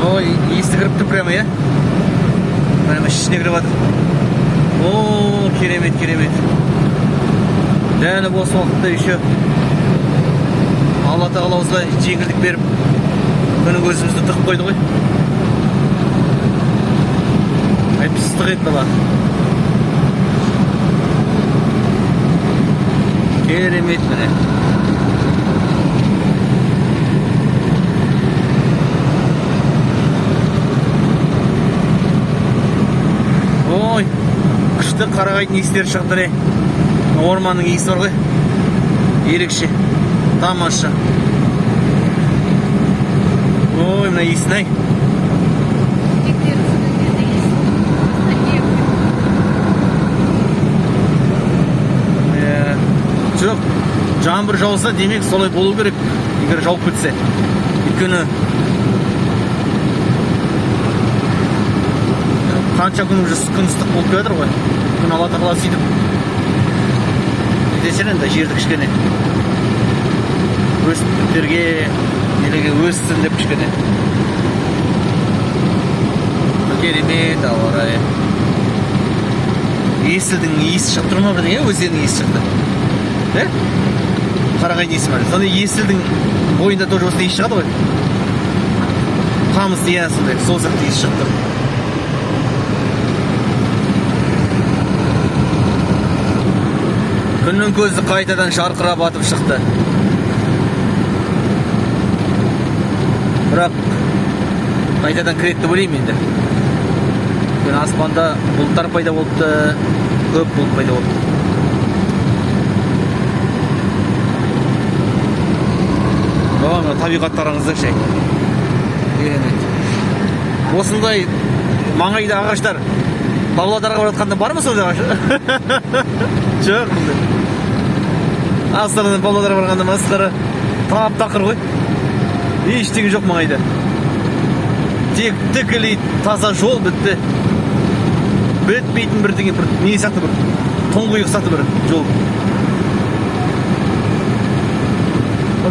Ой, иісі кіріп тұр прямо, иә? Прямо ішіне кіріп жатыр. О, керемет, керемет. Дәні осы уақытта еще Алла тағала осылай жеңілдік беріп, күні көзімізді тығып қойды ғой. Айтып ыстық еді дала. Керемет міне. Ой, күшті қарағайдың иістері шығып. Орманның иісі бар ғой. Ерекше. Тамаша. Ой, мына иісін ай. Жоқ, жаңбыр жауса, демек солай болу керек. Егер жауып кетсе. Өйткені қанша күн уже күн ыстық болып келе жатыр ғой. Күн Алла тағала сөйтіп десең енді жерді кішкене өсімдіктерге нелеге өссін деп кішкене. Керемет ауа райы. Есілдің иісі шығып тұр ма бірдеңе? Өзеннің иісі шықты. Қарағайдың иісі бар. Сонда есілдің бойында тоже осы иіс шығады ғой. Қамыс иә сондай, сол сияқты иіс шығып тұр. Күннің көзі қайтадан шарқырап атып шықты. Бірақ қайтадан кіреді деп ойлаймын енді. Күн аспанда бұлттар пайда болыпты, көп бұлт пайда болыпты. Табиғаттарыңызды ше. Керемет. Осындай маңайда ағаштар Павлодарға баратқанда бар ма сондай ағаш? Жоқ. Астанадан Павлодарға барғанда масқара тап-тақыр ғой. Ештеңе жоқ маңайда. Тек тікілей таза жол бітті. Бітпейтін бірдеңе бір не сияқты бір тұңғиық сияқты бір жол.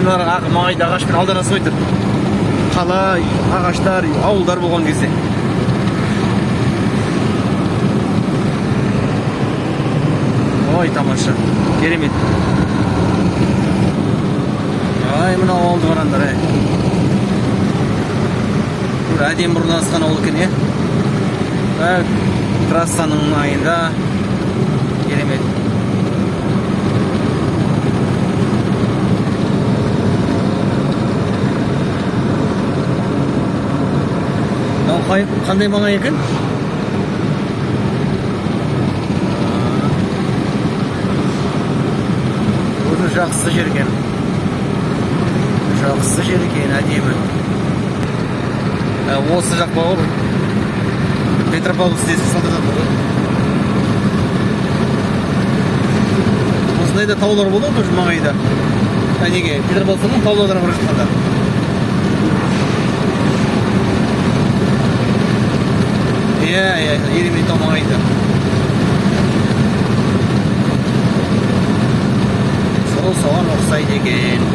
Маңайда ағашпен алданасы ғой тұр. Қала, ағаштар, ауылдар болған кезде. Ой, тамаша. Керемет. Ай, мына ауылды қараңдар, ай. Бір әдемі орналасқан ауыл екен, е? Трассаның маңайында. Керемет. Қандай маңай екен? Өзі жақсы жер екен. Жақсы жер екен, әдемі. Осы жақ бауыр Петропавл стезі салдырдан болды. Осындай да таулар болды ғой маңайда. Неге? Петропавлдан Павлодарға бара жатқанда. Иә, еремет тау маңайда. Сол соған ұқсайды екен.